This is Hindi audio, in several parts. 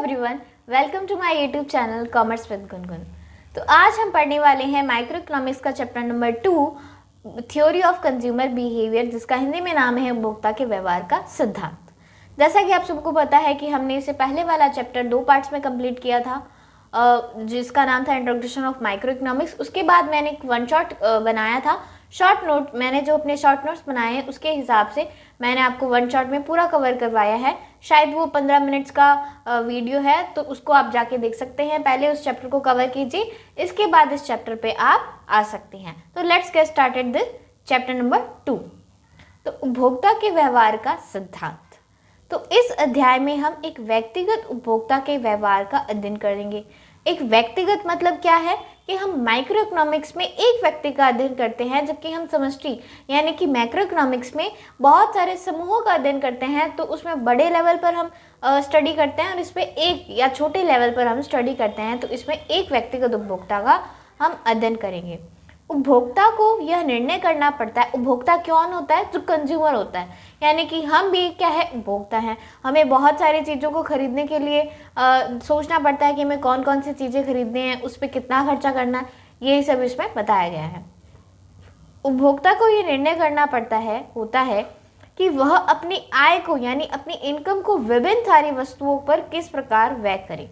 Everyone, welcome to my YouTube channel commerce with Gungun. तो आज हम पढ़ने वाले हैं माइक्रो इकोनॉमिक्स का chapter number 2 theory of consumer behaviour, जिसका हिंदी में नाम है उपभोक्ता के व्यवहार का सिद्धांत। जैसा कि आप सबको पता है कि हमने इसे पहले वाला चैप्टर 2 पार्ट्स में कंप्लीट किया था, जिसका नाम था इंट्रोडक्शन ऑफ माइक्रो इकोनॉमिक्स। उसके बाद मैंने एक वन शॉट बनाया था, शॉर्ट नोट। मैंने जो अपने शॉर्ट नोट्स बनाए हैं उसके हिसाब से मैंने आपको वन शॉट में पूरा कवर करवाया है। शायद वो 15 मिनट्स का वीडियो है, तो उसको आप जाके देख सकते हैं। पहले उस चैप्टर को कवर कीजिए, इसके बाद इस चैप्टर पे आप आ सकते हैं। तो let's get started this chapter number 2। तो उपभोक्ता के व्यवहार का सिद्धांत। तो इस अध्याय में हम एक व्यक्तिगत उपभोक्ता के व्यवहार का अध्ययन करेंगे। एक व्यक्तिगत मतलब क्या है कि हम माइक्रो इकोनॉमिक्स में एक व्यक्ति का अध्ययन करते हैं, जबकि हम समष्टि यानी कि मैक्रो इकोनॉमिक्स में बहुत सारे समूहों का अध्ययन करते हैं। तो उसमें बड़े लेवल पर हम स्टडी करते हैं और इसमें एक या छोटे लेवल पर हम स्टडी करते हैं। तो इसमें एक व्यक्तिगत उपभोक्ता का हम अध्ययन करेंगे। उपभोक्ता को यह निर्णय करना पड़ता है, उपभोक्ता कौन होता है? जो कंज्यूमर होता है, यानी कि हम भी क्या है, उपभोक्ता हैं। हमें बहुत सारी चीज़ों को खरीदने के लिए सोचना पड़ता है कि हमें कौन कौन सी चीज़ें खरीदनी हैं, उस पर कितना खर्चा करना है, यही सब इसमें बताया गया है। उपभोक्ता को ये निर्णय करना होता है कि वह अपनी आय को यानी अपनी इनकम को विभिन्न सारी वस्तुओं पर किस प्रकार व्यय करे।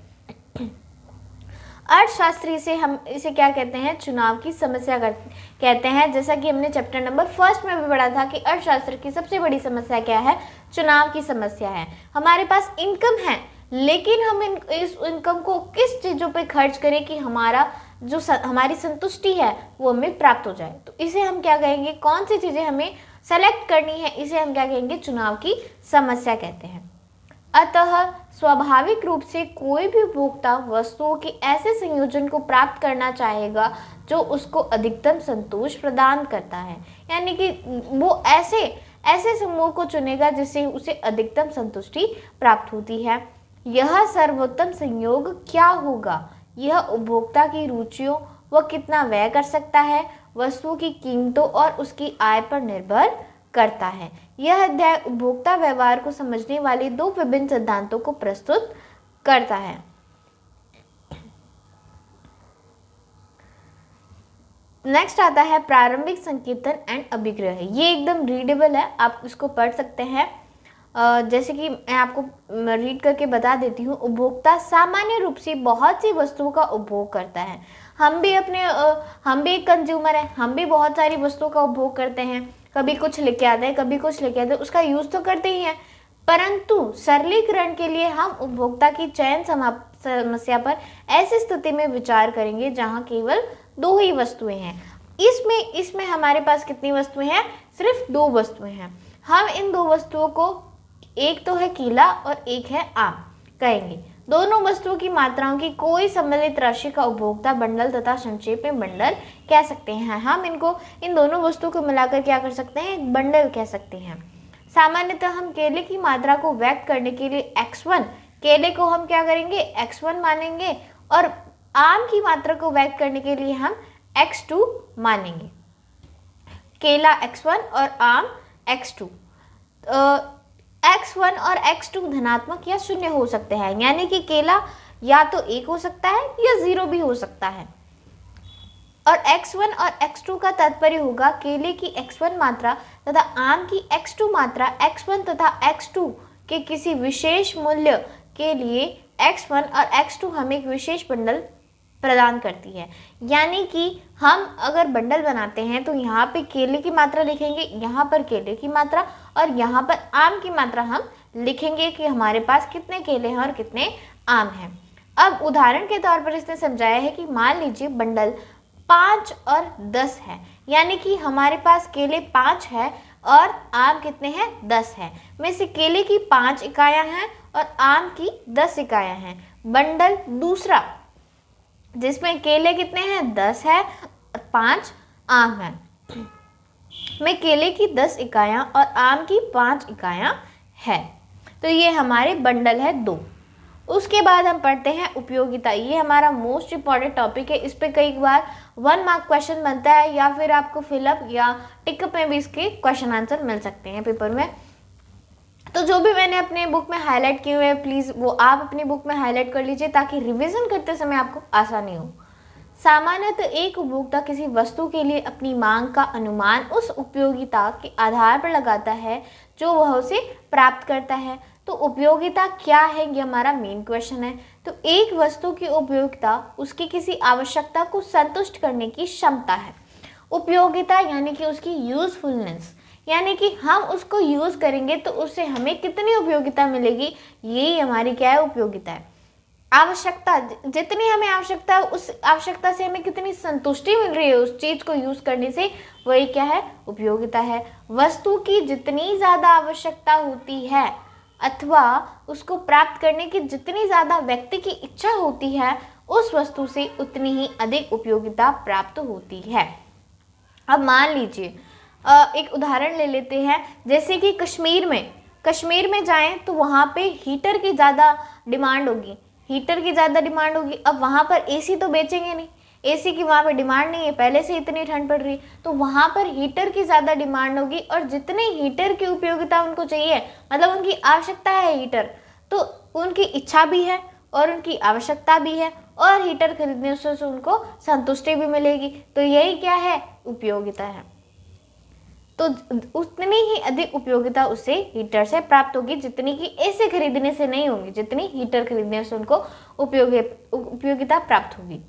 अर्थशास्त्री से हम इसे क्या कहते हैं? चुनाव की समस्या कहते हैं। जैसा कि हमने चैप्टर नंबर 1 में भी पढ़ा था कि अर्थशास्त्र की सबसे बड़ी समस्या क्या है? चुनाव की समस्या है। हमारे पास इनकम है, लेकिन हम इस इनकम को किस चीज़ों पे खर्च करें कि हमारी संतुष्टि है वो हमें प्राप्त हो जाए। तो इसे हम क्या कहेंगे? कौन सी चीज़ें हमें सेलेक्ट करनी है, इसे हम क्या कहेंगे? चुनाव की समस्या कहते हैं। अतः स्वाभाविक रूप से कोई भी उपभोक्ता वस्तुओं के ऐसे संयोजन को प्राप्त करना चाहेगा जो उसको अधिकतम संतोष प्रदान करता है, यानी कि वो ऐसे समूह को चुनेगा जिससे उसे अधिकतम संतुष्टि प्राप्त होती है। यह सर्वोत्तम संयोग क्या होगा? यह उपभोक्ता की रुचियों व कितना व्यय कर सकता है, वस्तुओं की कीमतों और उसकी आय पर निर्भर करता है। यह अध्याय उपभोक्ता व्यवहार को समझने वाले 2 विभिन्न सिद्धांतों को प्रस्तुत करता है। नेक्स्ट आता है प्रारंभिक संकेतन एंड अभिग्रह। ये एकदम रीडेबल है, आप इसको पढ़ सकते हैं। जैसे कि मैं आपको रीड करके बता देती हूँ। उपभोक्ता सामान्य रूप से बहुत सी वस्तुओं का उपभोग करता है। हम भी एक कंज्यूमर हैं, हम भी बहुत सारी वस्तुओं का उपभोग करते हैं। कभी कुछ लेके आते हैं, कभी कुछ लेके आते हैं, उसका यूज तो करते ही हैं। परंतु सरलीकरण के लिए हम उपभोक्ता की चयन समस्या पर ऐसी स्थिति में विचार करेंगे जहां केवल 2 ही वस्तुएं हैं। इसमें हमारे पास कितनी वस्तुएं हैं? सिर्फ 2 वस्तुएं हैं। हम इन 2 वस्तुओं को, एक तो है केला और एक है आम, कहेंगे। दोनों वस्तुओं की मात्राओं की कोई सम्मिलित राशि का उपभोक्ता बंडल तथा संक्षेप में बंडल कह सकते हैं। हम इन दोनों वस्तुओं को मिलाकर क्या कर सकते हैं? एक बंडल कह सकते हैं। सामान्यतः हम केले की मात्रा को व्यक्त करने के लिए x1, केले को हम क्या करेंगे? x1 मानेंगे, और आम की मात्रा को व्यक्त करने के लिए हम x2 मानेंगे। केला x1 और आम x2। x1 और x2 धनात्मक या शून्य हो सकते हैं, यानी कि केला या तो 1 हो सकता है या 0 भी हो सकता है। और x1 और x2 का तात्पर्य होगा केले की x1 मात्रा तथा आम की x2 मात्रा x1 तथा x2 के किसी विशेष मूल्य के लिए x1 और x2 हमें एक विशेष बंडल प्रदान करती है। यानी कि हम अगर बंडल बनाते हैं तो यहाँ पे केले की मात्रा लिखेंगे, यहाँ पर केले की मात्रा, और यहाँ पर आम की मात्रा हम लिखेंगे कि हमारे पास कितने केले हैं और कितने आम हैं। अब उदाहरण के तौर पर इसने समझाया है कि मान लीजिए बंडल 5 और 10 है, यानी कि हमारे पास केले 5 है और आम कितने हैं? 10 है। में से केले की 5 इकाइयाँ हैं और आम की 10 इकाइयाँ हैं। बंडल दूसरा जिसमें केले कितने हैं? 10 है और 5 आम है, में केले की 10 इकाइयाँ और आम की 5 इकाइयाँ है। तो ये हमारे बंडल है 2। उसके बाद हम पढ़ते हैं उपयोगिता। ये हमारा मोस्ट इम्पॉर्टेंट टॉपिक है। इस पे कई बार 1 मार्क क्वेश्चन बनता है, या फिर आपको फिलअप या टिकअप में भी इसके क्वेश्चन आंसर मिल सकते हैं पेपर में। तो जो भी मैंने अपने बुक में हाईलाइट किए हुए हैं प्लीज़ वो आप अपनी बुक में हाईलाइट कर लीजिए ताकि रिवीजन करते समय आपको आसानी हो। सामान्यतः एक उपभोक्ता किसी वस्तु के लिए अपनी मांग का अनुमान उस उपयोगिता के आधार पर लगाता है जो वह उसे प्राप्त करता है। तो उपयोगिता क्या है, ये हमारा मेन क्वेश्चन है। तो एक वस्तु की उपयोगिता उसकी किसी आवश्यकता को संतुष्ट करने की क्षमता है। उपयोगिता यानी कि उसकी यूजफुलनेस, यानी कि हम उसको यूज़ करेंगे तो उससे हमें कितनी उपयोगिता मिलेगी, यही हमारी क्या है, उपयोगिता है। आवश्यकता, जितनी हमें आवश्यकता है उस आवश्यकता से हमें कितनी संतुष्टि मिल रही है उस चीज़ को यूज़ करने से, वही क्या है, उपयोगिता है। वस्तु की जितनी ज़्यादा आवश्यकता होती है अथवा उसको प्राप्त करने की जितनी ज़्यादा व्यक्ति की इच्छा होती है उस वस्तु से उतनी ही अधिक उपयोगिता प्राप्त होती है। अब मान लीजिए एक उदाहरण ले लेते हैं, जैसे कि कश्मीर में जाएं तो वहाँ पे हीटर की ज़्यादा डिमांड होगी, अब वहाँ पर एसी तो बेचेंगे नहीं, एसी की वहाँ पर डिमांड नहीं है, पहले से इतनी ठंड पड़ रही है, तो वहाँ पर हीटर की ज़्यादा डिमांड होगी और जितने हीटर की उपयोगिता उनको चाहिए, मतलब उनकी आवश्यकता है हीटर, तो उनकी इच्छा भी है और उनकी आवश्यकता भी है और हीटर खरीदने से उनको संतुष्टि भी मिलेगी। तो यही क्या है, उपयोगिता है। तो उतनी ही अधिक उपयोगिता उसे हीटर से प्राप्त होगी जितनी कि एसी खरीदने से नहीं होगी, जितनी हीटर खरीदने से उनको उपयोगिता प्राप्त होगी।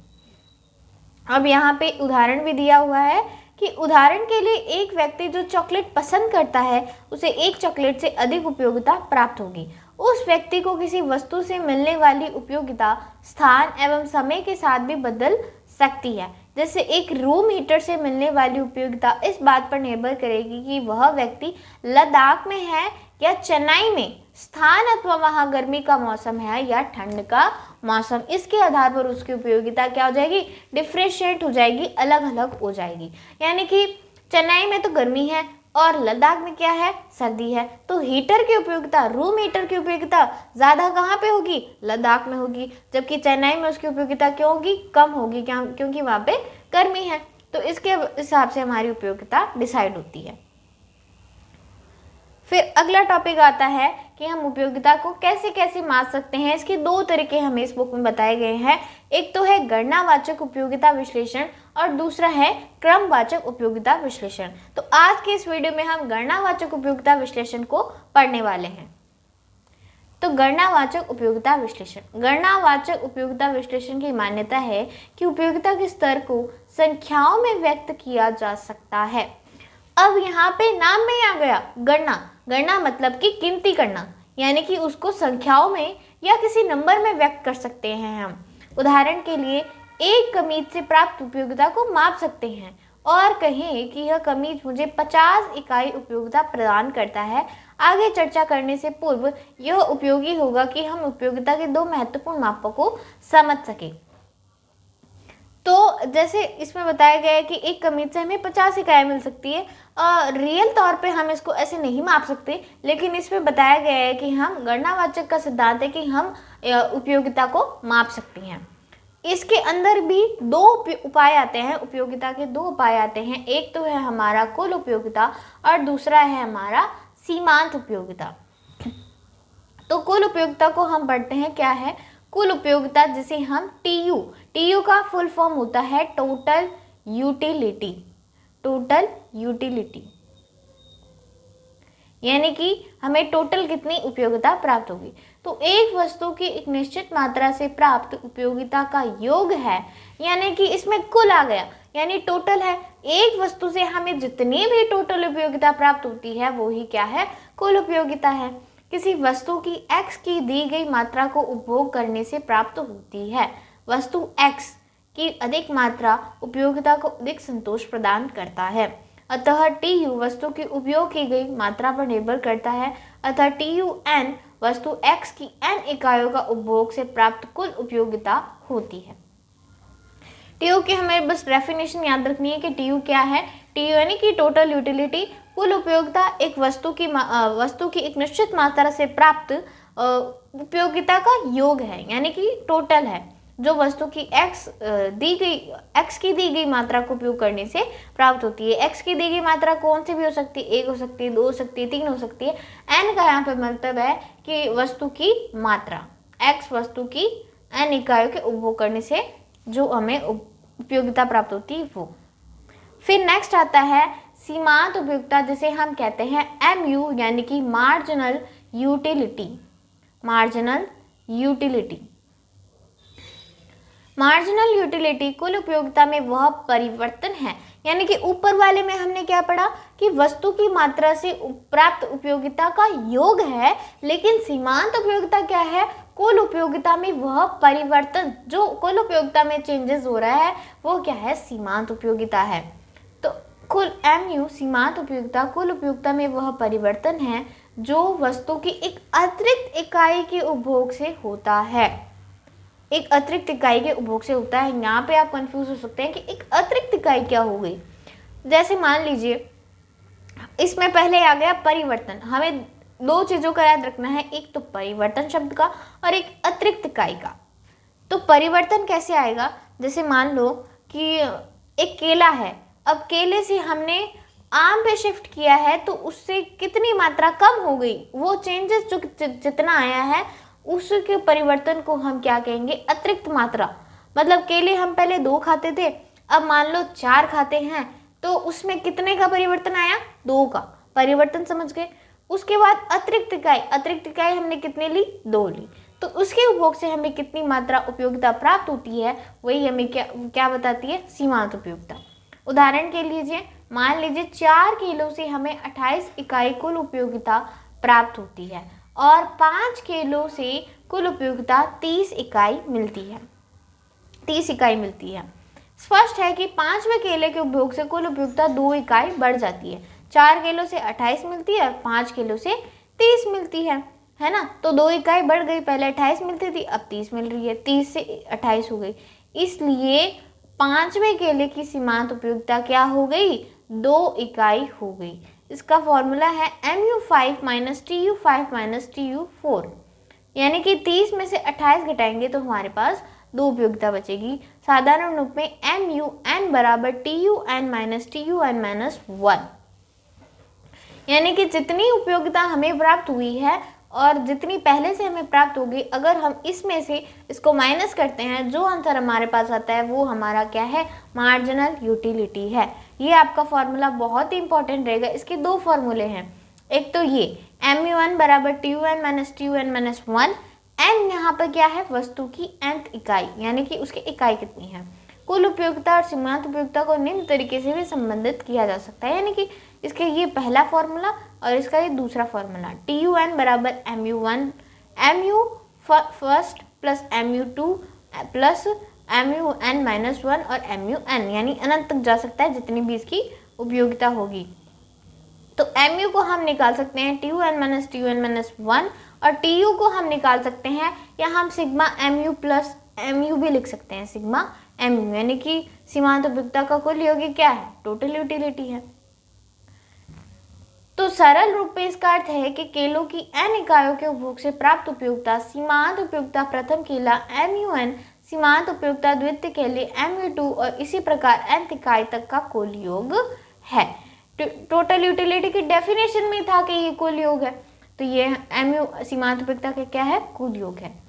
अब यहाँ पे उदाहरण भी दिया हुआ है कि उदाहरण के लिए एक व्यक्ति जो चॉकलेट पसंद करता है उसे एक चॉकलेट से अधिक उपयोगिता प्राप्त होगी। उस व्यक्ति को किसी वस्तु से मिलने वाली उपयोगिता स्थान एवं समय के साथ भी बदल सकती है। जैसे एक रूम हीटर से मिलने वाली उपयोगिता इस बात पर निर्भर करेगी कि वह व्यक्ति लद्दाख में है या चेन्नई में, स्थान अथवा वहाँ गर्मी का मौसम है या ठंड का मौसम, इसके आधार पर उसकी उपयोगिता क्या हो जाएगी, डिफ्रेंशिएट हो जाएगी, अलग अलग हो जाएगी। यानी कि चेन्नई में तो गर्मी है और लद्दाख में क्या है, सर्दी है, तो हीटर की उपयोगिता, रूम हीटर की उपयोगिता ज़्यादा कहाँ पे होगी, लद्दाख में होगी, जबकि चेन्नई में उसकी उपयोगिता क्यों होगी, कम होगी, क्योंकि वहाँ पे गर्मी है। तो इसके हिसाब से हमारी उपयोगिता डिसाइड होती है। फिर अगला टॉपिक आता है कि हम उपयोगिता को कैसे कैसे माप सकते हैं। इसके दो तरीके हमें इस बुक में बताए गए हैं। एक तो है गणनावाचक उपयोगिता विश्लेषण और दूसरा है क्रमवाचक उपयोगिता विश्लेषण। तो आज के इस वीडियो में हम गणनावाचक उपयोगिता विश्लेषण को पढ़ने वाले हैं। तो गणनावाचक उपयोगिता विश्लेषण की मान्यता है कि उपयोगिता के स्तर को संख्याओं में व्यक्त किया जा सकता है। अब यहाँ पे नाम में ही आ गया गणना मतलब कि गिनती करना, यानी कि उसको संख्याओं में या किसी नंबर में व्यक्त कर सकते हैं हम। उदाहरण के लिए एक कमीज से प्राप्त उपयोगिता को माप सकते हैं और कहें कि यह कमीज मुझे 50 इकाई उपयोगिता प्रदान करता है। आगे चर्चा करने से पूर्व यह उपयोगी होगा कि हम उपयोगिता के दो महत्वपूर्ण मापों को समझ सकें। तो जैसे इसमें बताया गया है कि एक कमीज से हमें 50 इकाई मिल सकती है। रियल तौर पे हम इसको ऐसे नहीं माप सकते, लेकिन इसमें बताया गया है कि हम गणनावाचक का सिद्धांत है कि हम उपयोगिता को माप सकते हैं। इसके अंदर भी दो उपाय आते हैं, उपयोगिता के दो उपाय आते हैं। एक तो है हमारा कुल उपयोगिता और दूसरा है हमारा सीमांत उपयोगिता। तो कुल उपयोगिता को हम पढ़ते हैं, क्या है कुल उपयोगिता, जिसे हम टीयू का फुल फॉर्म होता है टोटल यूटिलिटी, यानी कि हमें टोटल कितनी उपयोगिता प्राप्त होगी। तो एक वस्तु की एक निश्चित मात्रा से प्राप्त उपयोगिता का योग है, यानी कि इसमें कुल आ गया, यानी टोटल है। एक वस्तु से हमें जितनी भी टोटल उपयोगिता प्राप्त होती है वो ही क्या है, कुल उपयोगिता है। किसी वस्तु की x की दी गई मात्रा को उपभोग करने से प्राप्त होती है। वस्तु x की अधिक मात्रा उपयोगिता को अधिक संतोष प्रदान करता है। अतः TU वस्तु की उपयोग की गई मात्रा पर निर्भर करता है। अतः TUN वस्तु x की n इकाइयों का उपभोग से प्राप्त कुल उपयोगिता होती है। TU की हमें बस डेफिनेशन याद रखनी है कि TU क्या है। TU यानी कि टोटल यूटिलिटी, कुल उपयोगिता एक वस्तु की एक निश्चित मात्रा से प्राप्त उपयोगिता का योग है, यानी कि टोटल है। जो वस्तु की x की दी गई मात्रा को उपयोग करने से प्राप्त होती है। x की दी गई मात्रा कौन सी भी हो सकती है, 1 हो सकती है, 2 हो सकती है, 3 हो सकती है। n का यहाँ पे मतलब है कि वस्तु की मात्रा, x वस्तु की n इकाइयों के उपभोग करने से जो हमें उपयोगिता प्राप्त होती है वो। फिर नेक्स्ट आता है सीमांत उपयोगिता, जिसे हम कहते हैं MU यानी कि marginal utility. Marginal utility, marginal utility कुल उपयोगिता में वह परिवर्तन है, यानी कि ऊपर वाले में हमने क्या पढ़ा कि वस्तु की मात्रा से प्राप्त उपयोगिता का योग है, लेकिन सीमांत उपयोगिता क्या है, कुल उपयोगिता में वह परिवर्तन, जो कुल उपयोगिता में चेंजेस हो रहा है वो क्या है, सीमांत उपयोगिता है। तो कुल MU सीमांत उपयोगिता कुल उपयोगिता में वह परिवर्तन है जो वस्तु की एक अतिरिक्त इकाई के उपभोग से होता है। एक अतिरिक्त इकाई के उपभोग से होता है। यहाँ पे आप कंफ्यूज हो सकते हैं कि एक अतिरिक्त इकाई क्या हो गई। जैसे मान लीजिए इसमें पहले आ गया परिवर्तन, हमें दो चीज़ों का याद रखना है, एक तो परिवर्तन शब्द का और एक अतिरिक्त इकाई का। तो परिवर्तन कैसे आएगा, जैसे मान लो कि एक केला है, अब केले से हमने आम पे शिफ्ट किया है तो उससे कितनी मात्रा कम हो गई, वो चेंजेस जो जितना आया है उसके परिवर्तन को हम क्या कहेंगे, अतिरिक्त मात्रा। मतलब केले हम पहले 2 खाते थे, अब मान लो 4 खाते हैं, तो उसमें कितने का परिवर्तन आया, 2 का परिवर्तन, समझ गए। उसके बाद अतिरिक्त इकाई हमने कितने ली, 2 ली, तो उसके उपभोग से हमें कितनी मात्रा उपयोगिता प्राप्त होती है, वही हमें क्या बताती है, सीमांत उपयोगिता। उदाहरण के लिए मान लीजिए 4 किलो से हमें 28 इकाई कुल उपयोगिता प्राप्त होती है और 5 किलो से कुल उपयोगिता 30 इकाई मिलती है, 30 इकाई मिलती है। स्पष्ट है कि 5वें केले के उपभोग से कुल उपयोगिता 2 इकाई बढ़ जाती है। 4 किलो से 28 मिलती है और 5 किलो से 30 मिलती है ना। तो 2 इकाई बढ़ गई, पहले 28 मिलती थी, अब 30 मिल रही है, 30 से 28 हो गई। इसलिए 5वें केले की सीमांत उपयोगिता क्या हो गई, 2 इकाई हो गई। इसका फॉर्मूला है MU5 minus TU5 minus TU4, यानी कि 30 में से 28 घटाएंगे तो हमारे पास 2 उपयोगिता बचेगी। साधारण रूप में MUN बराबर TUN माइनस TUN माइनस 1, यानी कि जितनी उपयोगिता हमें प्राप्त हुई है और जितनी पहले से हमें प्राप्त होगी, अगर हम इसमें से इसको माइनस करते हैं, जो आंसर हमारे पास आता है वो हमारा क्या है, मार्जिनल यूटिलिटी है। ये आपका फॉर्मूला बहुत ही इंपॉर्टेंट रहेगा। इसके 2 फॉर्मूले हैं, एक तो ये MU1 बराबर TUN minus TUN minus 1, n यहाँ पर क्या है, वस्तु की nth इकाई, यानी कि उसकी इकाई कितनी है। कुल उपयोगिता और सीमांत उपयोगिता को निम्न तरीके से भी संबंधित किया जा सकता है, यानी कि इसके ये पहला फॉर्मूला और इसका ये दूसरा फॉर्मूला। TUN बराबर MU1 MU first plus MU2 plus MUN minus 1 और MUN, यानी अनंत तक जा सकता है जितनी भी इसकी उपयोगिता होगी। तो MU को हम निकाल सकते हैं TUN माइनस TUN माइनस 1 और TU को हम निकाल सकते हैं, या हम सिग्मा MU प्लस MU भी लिख सकते हैं, सिग्मा MU, यानी कि सीमांत उपयोगिता का कुल योग क्या है, टोटल यूटिलिटी है। तो सरल रूप में इसका अर्थ है कि केलों की n इकाइयों के उपभोग से प्राप्त उपयोगिता सीमांत उपयोगिता प्रथम केला MUN, सीमांत उपयोगिता द्वितीय केले MU2 और इसी प्रकार nth इकाई तक का कुल योग है। टोटल यूटिलिटी की डेफिनेशन में था कि ये कुल योग है, तो ये MU सीमांत उपयोगिता का क्या है, कुल योग है।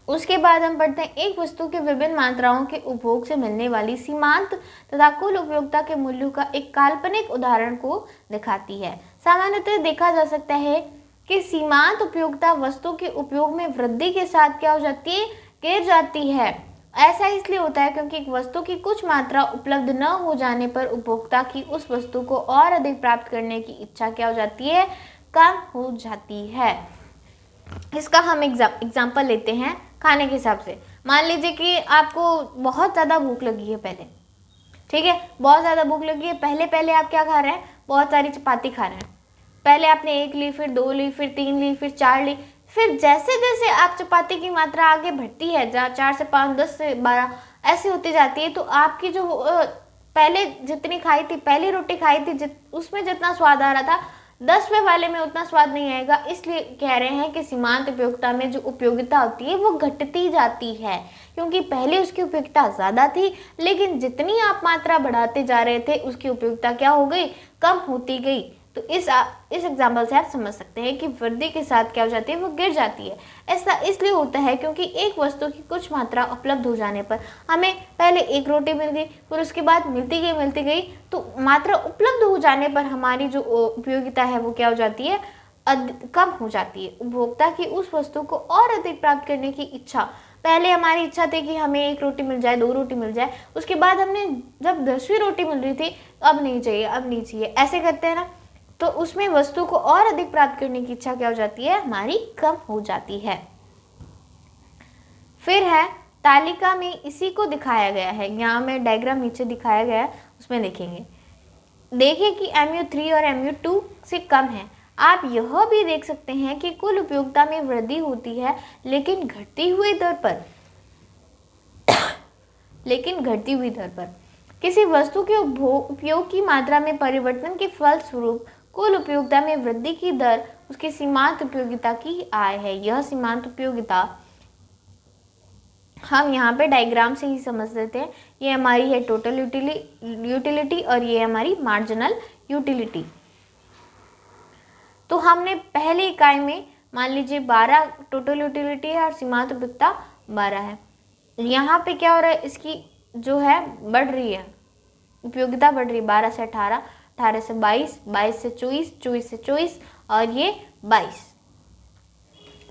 उसके बाद हम पढ़ते हैं एक वस्तु के विभिन्न मात्राओं के उपभोग से मिलने वाली सीमांत तथा कुल उपयोगिता के मूल्यों का एक काल्पनिक उदाहरण को दिखाती है। सामान्यतः देखा जा सकता है कि सीमांत उपयोगिता वस्तु के उपयोग में वृद्धि के साथ क्या हो जाती है, गिर जाती है। ऐसा इसलिए होता है क्योंकि एक वस्तु की कुछ मात्रा उपलब्ध न हो जाने पर उपभोक्ता की उस वस्तु को और अधिक प्राप्त करने की इच्छा क्या हो जाती है, कम हो जाती है। इसका हम एग्जाम्पल लेते हैं खाने के हिसाब से। मान लीजिए कि आपको बहुत ज़्यादा भूख लगी है पहले, ठीक है, बहुत ज़्यादा भूख लगी है, पहले आप क्या खा रहे हैं, बहुत सारी चपाती खा रहे हैं। पहले आपने 1 ली, फिर 2 ली, फिर 3 ली, फिर 4 ली, फिर जैसे जैसे आप चपाती की मात्रा आगे बढ़ती है, 4 से 5, 10 से 12 ऐसी होती जाती है, तो आपकी जो पहले जितनी खाई थी, पहली रोटी खाई थी उसमें जितना स्वाद आ रहा था, 10वें वाले में उतना स्वाद नहीं आएगा, इसलिए कह रहे हैं कि सीमांत उपयोगिता में जो उपयोगिता होती है वो घटती जाती है, क्योंकि पहले उसकी उपयोगिता ज़्यादा थी, लेकिन जितनी आप मात्रा बढ़ाते जा रहे थे उसकी उपयोगिता क्या हो गई, कम होती गई। तो इस एग्जाम्पल से आप समझ सकते हैं कि वृद्धि के साथ क्या हो जाती है, वो गिर जाती है। ऐसा इसलिए होता है क्योंकि एक वस्तु की कुछ मात्रा उपलब्ध हो जाने पर, हमें पहले एक रोटी मिल गई, फिर उसके बाद मिलती गई, तो मात्रा उपलब्ध हो जाने पर हमारी जो उपयोगिता है वो क्या हो जाती है, कम हो जाती है। उपभोक्ता की उस वस्तु को और अधिक प्राप्त करने की इच्छा, पहले हमारी इच्छा थी कि हमें एक रोटी मिल जाए, 2 रोटी मिल जाए, उसके बाद हमने जब 10वीं रोटी मिल रही थी, अब नहीं चाहिए, ऐसे करते हैं ना, तो उसमें वस्तु को और अधिक प्राप्त करने की इच्छा क्या हो जाती है, हमारी कम हो जाती है। फिर है तालिका में इसी को दिखाया गया है, यहाँ में डायग्राम नीचे दिखाया गया है, उसमें देखेंगे। देखिए कि MU3 और MU2 से कम है। आप यह भी देख सकते हैं कि कुल उपयोगिता में वृद्धि होती है, लेकिन घटती हुई दर पर किसी वस्तु के उपयोग की मात्रा में परिवर्तन के फलस्वरूप कुल उपयोगिता में वृद्धि की दर उसकी सीमांत उपयोगिता की आय है। यह सीमांत उपयोगिता हम यहाँ पे डायग्राम से ही समझ लेते हैं। ये हमारी है टोटल यूटिलिटी और ये हमारी मार्जिनल यूटिलिटी। तो हमने पहली इकाई में मान लीजिए 12 टोटल यूटिलिटी है और सीमांत उपयोगिता 12 है। यहाँ पे क्या हो रहा है, इसकी जो है बढ़ रही है, उपयोगिता बढ़ रही है, 12 से 18, 18 से 22, 22 से 24, 24 से 24 और ये 22।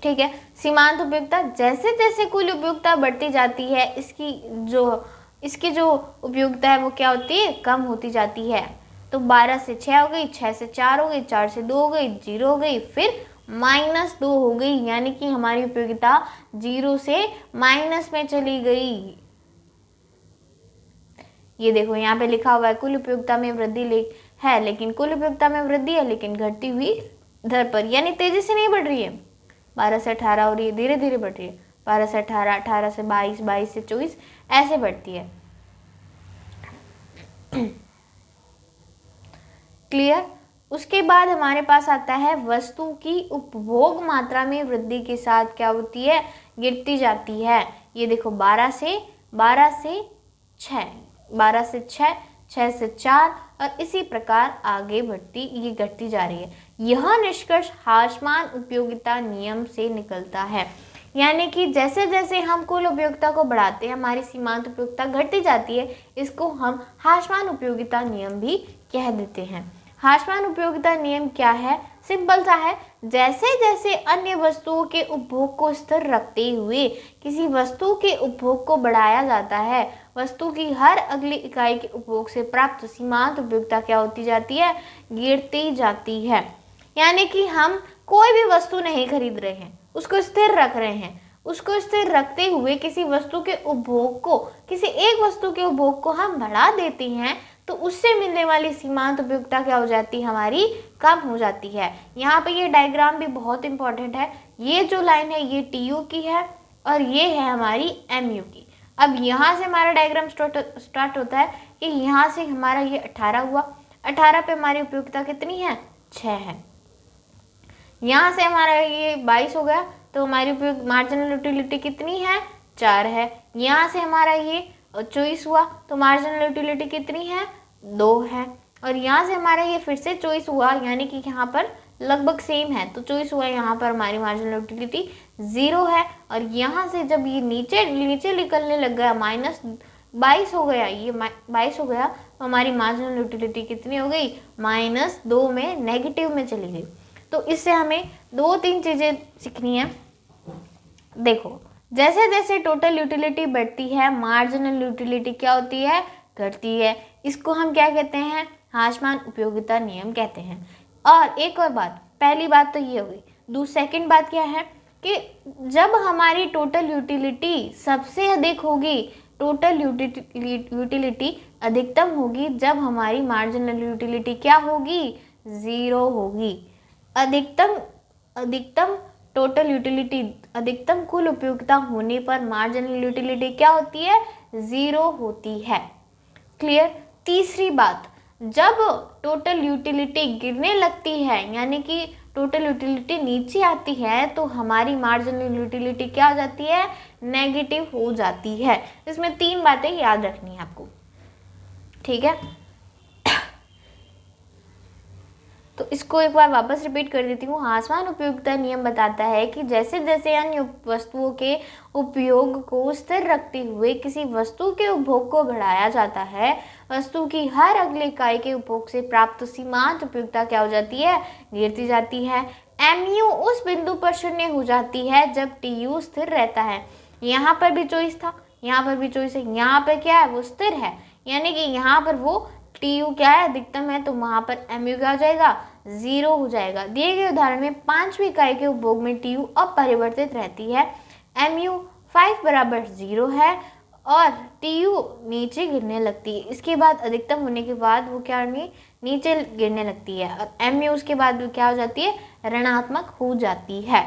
ठीक है, सीमांत उपयोगिता जैसे जैसे कुल उपयोगिता बढ़ती जाती है, इसकी जो उपयोगिता है वो क्या होती है, कम होती जाती है। तो 12 से 6 हो गई, 6 से 4 हो गई, 4 से 2 हो गई, 0 हो गई, फिर -2 हो गई, यानी कि हमारी उपयोगिता 0 से माइनस में चली गई। ये देखो यहाँ पे लिखा हुआ है कुल उपयोगिता में वृद्धि है, लेकिन कुल उपयोगिता में वृद्धि है लेकिन घटती हुई दर पर, यानी तेजी से नहीं बढ़ रही है। 12 से 18 हो रही है, धीरे धीरे बढ़ रही है, 12 से 18, 18 से 22, 22 से 24 ऐसे बढ़ती है। क्लियर। उसके बाद हमारे पास आता है वस्तु की उपभोग मात्रा में वृद्धि के साथ क्या होती है, गिरती जाती है। ये देखो 12 से 6, 12 से 6, 6 से 4 और इसी प्रकार आगे ये घटती जा रही है। यह निष्कर्ष हाशमान उपयोगिता नियम से निकलता है, यानी कि जैसे जैसे हम कुल उपयोगिता को बढ़ाते हैं हमारी सीमांत उपयोगिता घटती जाती है। इसको हम हाशमान उपयोगिता नियम भी कह देते हैं। हाशमान उपयोगिता नियम क्या है, सिंपल सा है, जैसे जैसे अन्य वस्तुओं के उपभोग को स्थिर रखते हुए किसी वस्तु के उपभोग को बढ़ाया जाता है, वस्तु की हर अगली इकाई के उपभोग से प्राप्त सीमांत उपयोगिता क्या होती जाती है, गिरती जाती है। यानी कि हम कोई भी वस्तु नहीं खरीद रहे हैं, उसको स्थिर रख रहे हैं, उसको स्थिर रखते हुए किसी वस्तु के उपभोग को, किसी एक वस्तु के उपभोग को हम बढ़ा देते हैं, तो उससे मिलने वाली सीमांत उपयोगिता क्या हो जाती है, हमारी कम हो जाती है। यहाँ पे ये डायग्राम भी बहुत इंपॉर्टेंट है। ये जो लाइन है ये TU की है और ये है हमारी MU की। अब यहाँ से हमारा डायग्राम स्टार्ट होता है कि यहाँ से हमारा ये 18 हुआ, 18 पे हमारी उपयोगिता कितनी है, 6 है। यहाँ से हमारा ये 22 हो गया, तो हमारी मार्जिनल यूटिलिटी कितनी है, 4 है। यहाँ से हमारा ये 24 हुआ, तो मार्जिनल यूटिलिटी कितनी है, 2 है। और यहाँ से हमारा ये फिर से 24 हुआ, यानी कि यहाँ पर लगभग सेम है, तो 24 हुआ, यहाँ पर हमारी मार्जिनल यूटिलिटी 0 है। और यहाँ से जब ये नीचे निकलने लग गया, -22 हो गया, ये 22 हो गया, तो हमारी मार्जिनल यूटिलिटी कितनी हो गई, -2 में, नेगेटिव में चली गई। तो इससे हमें 2-3 चीज़ें सीखनी है। देखो, जैसे जैसे टोटल यूटिलिटी बढ़ती है मार्जिनल यूटिलिटी क्या होती है, घटती है। इसको हम क्या कहते हैं, हाशमान उपयोगिता नियम कहते हैं। और एक और बात, पहली बात तो ये हुई, सेकंड बात क्या है कि जब हमारी टोटल यूटिलिटी सबसे अधिक होगी, टोटल यूटिलिटी अधिकतम होगी जब हमारी मार्जिनल यूटिलिटी क्या होगी, 0 होगी। अधिकतम टोटल यूटिलिटी, अधिकतम कुल उपयोगिता होने पर मार्जिनल यूटिलिटी क्या होती है, 0 होती है। क्लियर। तीसरी बात, जब टोटल यूटिलिटी गिरने लगती है, यानी कि टोटल यूटिलिटी नीचे आती है, तो हमारी मार्जिनल यूटिलिटी क्या हो जाती है, नेगेटिव हो जाती है। इसमें 3 बातें याद रखनी है आपको, ठीक है। तो इसको एक बार वापस रिपीट कर देती हूँ। आसमान उपयोगिता नियम बताता है कि जैसे जैसे अन्य वस्तुओं के उपयोग को स्थिर रखते हुए किसी वस्तु के उपभोग को बढ़ाया जाता है, वस्तु की हर अगले इकाई के उपभोग से प्राप्त सीमांत उपयोगिता क्या हो जाती है, गिरती जाती है। mu उस बिंदु पर शून्य हो जाती है जब tu स्थिर रहता है। यहाँ पर भी चॉइस था, यहाँ पर भी चॉइस है, यहाँ पर क्या है, वो स्थिर है, यानी कि यहाँ पर वो tu क्या है, अधिकतम है, तो वहां पर mu क्या हो जाएगा, 0 हो जाएगा। दिए गए उदाहरण में 5वीं इकाई के उपभोग में tu अपरिवर्तित रहती है, mu 5 बराबर 0 है और tu नीचे गिरने लगती है। इसके बाद अधिकतम होने के बाद वो क्या नीचे गिरने लगती है और mu उसके बाद क्या हो जाती है, ऋणात्मक हो जाती है।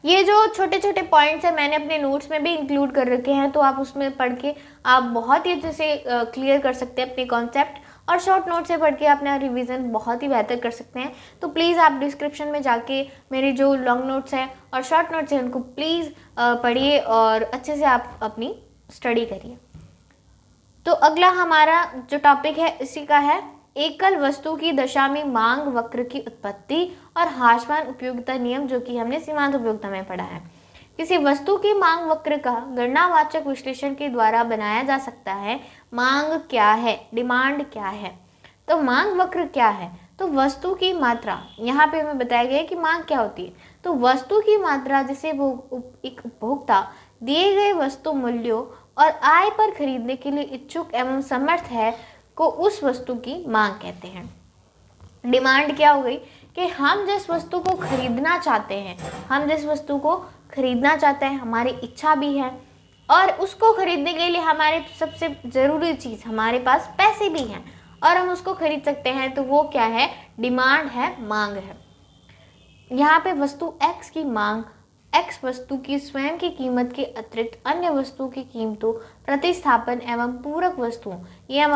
ये जो छोटे छोटे पॉइंट्स हैं मैंने अपने नोट्स में भी इंक्लूड कर रखे हैं, तो आप उसमें पढ़ के आप बहुत ही अच्छे से क्लियर कर सकते हैं अपने कॉन्सेप्ट, और शॉर्ट नोट से पढ़ के अपना रिवीजन बहुत ही बेहतर कर सकते हैं। तो प्लीज़ आप डिस्क्रिप्शन में जाके मेरी जो लॉन्ग नोट्स हैं और शॉर्ट नोट्स हैं उनको प्लीज़ पढ़िए और अच्छे से आप अपनी स्टडी करिए। तो अगला हमारा जो टॉपिक है इसी का है एकल वस्तु की दशा में मांग वक्र की उत्पत्ति और हासमान उपयोगिता नियम, जो कि हमने सीमांत उपयोगिता में पढ़ा है। किसी वस्तु की मांग वक्र का गणनावाचक विश्लेषण के द्वारा बनाया जा सकता है। मांग क्या है, डिमांड क्या है। तो मांग वक्र क्या है, तो वस्तु की मात्रा, यहाँ पे हमें बताया गया है कि मांग क्या होती है। तो वस्तु की मात्रा जिसे एक उपभोक्ता दिए गए वस्तु मूल्यों और आय पर खरीदने के लिए इच्छुक एवं समर्थ है को उस वस्तु की मांग कहते हैं। डिमांड क्या हो गई कि हम जिस वस्तु को खरीदना चाहते हैं, हम जिस वस्तु को खरीदना चाहते हैं, हमारी इच्छा भी है और उसको खरीदने के लिए हमारे सबसे ज़रूरी चीज़ हमारे पास पैसे भी हैं और हम उसको खरीद सकते हैं, तो वो क्या है, डिमांड है, मांग है। यहाँ पे वस्तु X की मांग X वस्तु की स्वयं की कीमत के अतिरिक्त अन्य वस्तु की कीमतों, प्रतिस्थापन एवं पूरक वस्तुओं, ये हम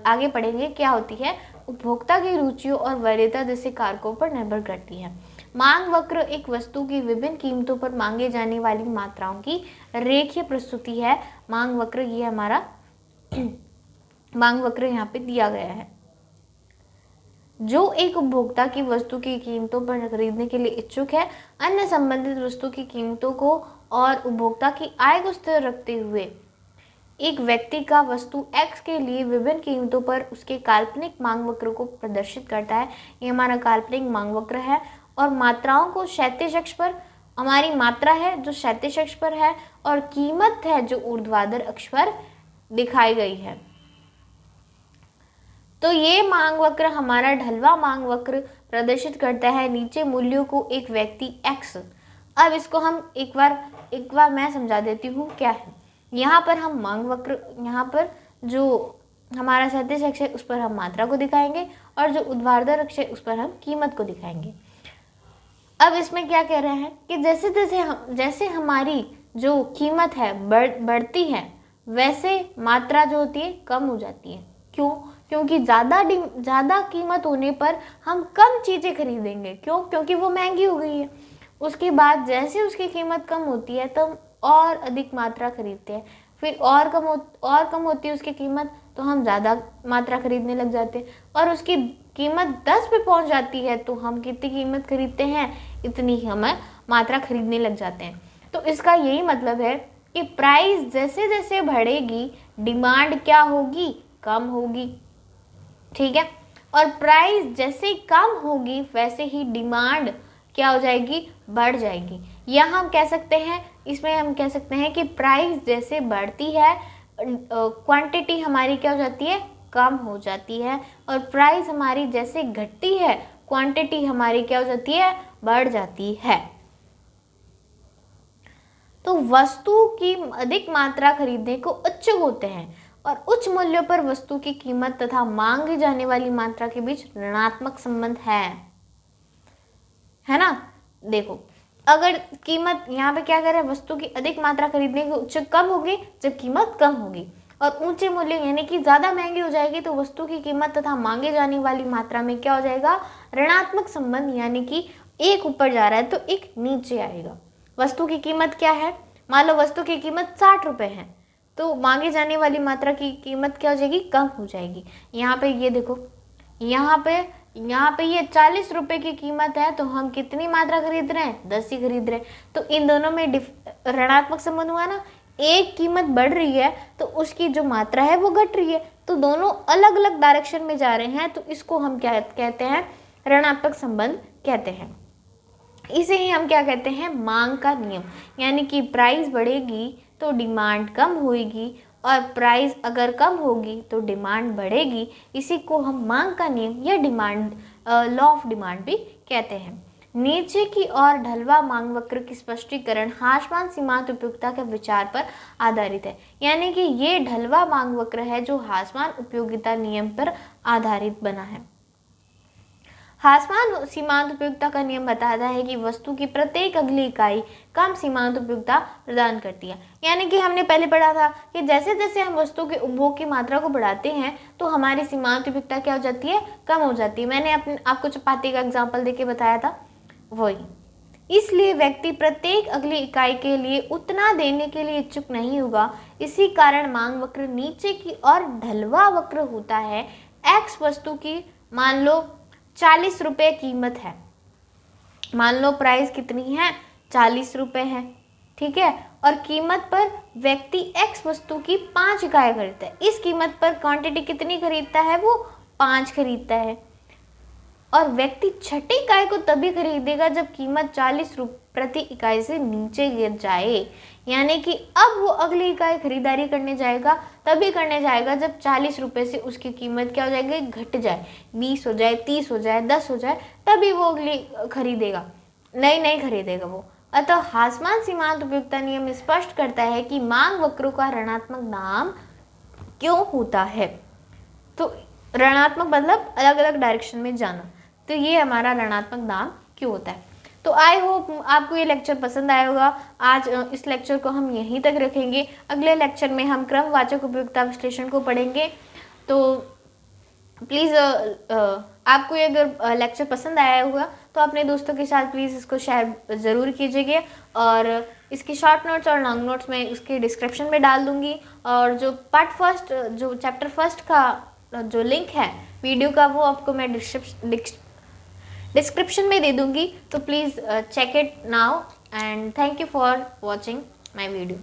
आगे पढ़ेंगे क्या होती है, उपभोक्ता की रुचियों और वरीयता जैसे कारकों पर निर्भर करती है। मांग वक्र एक वस्तु की विभिन्न कीमतों पर मांगे जाने वाली मात्राओं की रेखीय प्रस्तुति है। मांग वक्र ये हमारा मांग वक्र यहाँ पे दिया गया है। जो एक उपभोक्ता की वस्तु की कीमतों पर खरीदने के लिए इच्छुक है, अन्य संबंधित वस्तु की कीमतों को और उपभोक्ता की आय को स्थिर रखते हुए एक व्यक्ति का वस्तु X के लिए विभिन्न कीमतों पर उसके काल्पनिक मांग वक्र को प्रदर्शित करता है। ये हमारा काल्पनिक मांग वक्र है और मात्राओं को क्षैतिज अक्ष पर, हमारी मात्रा है जो क्षैतिज अक्ष पर है और कीमत है जो ऊर्ध्वाधर अक्ष पर दिखाई गई है। तो ये मांग वक्र हमारा ढलवा मांग वक्र प्रदर्शित करता है नीचे मूल्यों को एक व्यक्ति X। अब इसको हम एक बार मैं समझा देती हूँ क्या है। यहाँ पर हम मांग वक्र, यहाँ पर जो हमारा क्षैतिज अक्ष है उस पर हम मात्रा को दिखाएंगे और जो ऊर्ध्वाधर अक्ष है उस पर हम कीमत को दिखाएंगे। अब इसमें क्या कह रहे हैं कि जैसे हमारी जो कीमत है बढ़ती है, वैसे मात्रा जो होती है कम हो जाती है। क्यों? क्योंकि ज़्यादा कीमत होने पर हम कम चीज़ें खरीदेंगे। क्यों? क्योंकि वो महंगी हो गई है। उसके बाद जैसे उसकी कीमत कम होती है तो हम और अधिक मात्रा खरीदते हैं, फिर और कम होती है उसकी कीमत, तो हम ज़्यादा मात्रा खरीदने लग जाते हैं और उसकी कीमत 10 पे पहुंच जाती है तो हम कितनी कीमत खरीदते हैं, इतनी ही हमें मात्रा खरीदने लग जाते हैं। तो इसका यही मतलब है कि प्राइस जैसे जैसे बढ़ेगी, डिमांड क्या होगी, कम होगी, ठीक है। और प्राइस जैसे कम होगी वैसे ही डिमांड क्या हो जाएगी, बढ़ जाएगी। या हम कह सकते हैं, इसमें हम कह सकते हैं कि प्राइस जैसे बढ़ती है, क्वांटिटी हमारी क्या हो जाती है, कम हो जाती है, और प्राइस हमारी जैसे घटती है, क्वांटिटी हमारी क्या हो जाती है, बढ़ जाती है। तो वस्तु की अधिक मात्रा खरीदने को इच्छुक होते हैं और उच्च मूल्यों पर वस्तु की कीमत तथा मांगी जाने वाली मात्रा के बीच ऋणात्मक संबंध है ना। देखो, अगर कीमत यहाँ पे क्या कर रहे हैं, वस्तु की अधिक मात्रा खरीदने की इच्छुक कम होगी जब कीमत कम होगी, और ऊंचे मूल्य यानी कि ज़्यादा महंगी हो जाएगी तो वस्तु की कीमत तथा मांगे जाने वाली मात्रा में क्या हो जाएगा, ऋणात्मक संबंध, यानी कि एक ऊपर जा रहा है तो एक नीचे आएगा। वस्तु की कीमत क्या है, मान लो वस्तु की कीमत 60 रुपये है तो मांगे जाने वाली मात्रा की कीमत क्या हो जाएगी, कम हो जाएगी। यहाँ पे ये देखो, यहाँ पे ये 40 रुपये की कीमत है तो हम कितनी मात्रा खरीद रहे हैं, 10 ही खरीद रहे हैं। तो इन दोनों में ऋणात्मक संबंध हुआ ना, एक कीमत बढ़ रही है तो उसकी जो मात्रा है वो घट रही है, तो दोनों अलग अलग डायरेक्शन में जा रहे हैं, तो इसको हम क्या कहते हैं, ऋणात्मक संबंध कहते हैं। इसे ही हम क्या कहते हैं, मांग का नियम, यानी कि प्राइस बढ़ेगी तो डिमांड कम होगी और प्राइस अगर कम होगी तो डिमांड बढ़ेगी। इसी को हम मांग का नियम या डिमांड लॉ ऑफ डिमांड भी कहते हैं। नीचे की ओर ढलवा मांग वक्र की स्पष्टीकरण हासमान सीमांत उपयोगिता के विचार पर आधारित है, यानी कि ये ढलवा मांग वक्र है जो हासमान उपयोगिता नियम पर आधारित बना है। हासमान सीमांत उपयोगिता का नियम बताता है कि वस्तु की प्रत्येक अगली इकाई कम सीमांत उपयोगिता प्रदान करती है, यानी कि हमने पहले पढ़ा था कि जैसे जैसे हम वस्तु के उपभोग की मात्रा को बढ़ाते हैं तो हमारी सीमांत उपयोगिता क्या हो जाती है, कम हो जाती है। मैंने आपको चपाती का एग्जाम्पल देके बताया था वही। इसलिए व्यक्ति प्रत्येक अगली इकाई के लिए उतना देने के लिए इच्छुक नहीं होगा, इसी कारण मांग वक्र नीचे की ओर ढलवा वक्र होता है। एक्स वस्तु की मान लो 40 रुपये कीमत है, मान लो प्राइस कितनी है, 40 रुपये है, ठीक है, और कीमत पर व्यक्ति एक्स वस्तु की 5 इकाई खरीदता है। इस कीमत पर क्वांटिटी कितनी खरीदता है, वो 5 खरीदता है, और व्यक्ति छठी इकाई को तभी खरीदेगा जब कीमत 40 रुपये प्रति इकाई से नीचे गिर जाए, यानी कि अब वो अगली इकाई खरीदारी करने जाएगा तभी करने जाएगा जब 40 रुपये से उसकी कीमत क्या हो जाएगी, घट जाए, 20 हो जाए, 30 हो जाए, 10 हो जाए, तभी वो अगली खरीदेगा, नहीं खरीदेगा वो। अतः हासमान सीमांत उपयोगिता नियम स्पष्ट करता है कि मांग वक्रों का ऋणात्मक नाम क्यों होता है। तो ऋणात्मक मतलब अलग अलग डायरेक्शन में जाना, तो ये हमारा ऋणात्मक दाम क्यों होता है। तो आई होप आपको ये लेक्चर पसंद आया होगा। आज इस लेक्चर को हम यहीं तक रखेंगे। अगले लेक्चर में हम क्रमवाचक उपयोगिता विश्लेषण को पढ़ेंगे। तो प्लीज़ आपको ये अगर लेक्चर पसंद आया होगा तो अपने दोस्तों के साथ प्लीज़ इसको शेयर ज़रूर कीजिएगा, और इसकी शॉर्ट नोट्स और लॉन्ग नोट्स मैं उसके डिस्क्रिप्शन में डाल दूँगी, और जो पार्ट फर्स्ट जो चैप्टर फर्स्ट का जो लिंक है वीडियो का वो आपको मैं डिस्क्रिप्शन में दे दूँगी। तो please check it now and thank you for watching my video.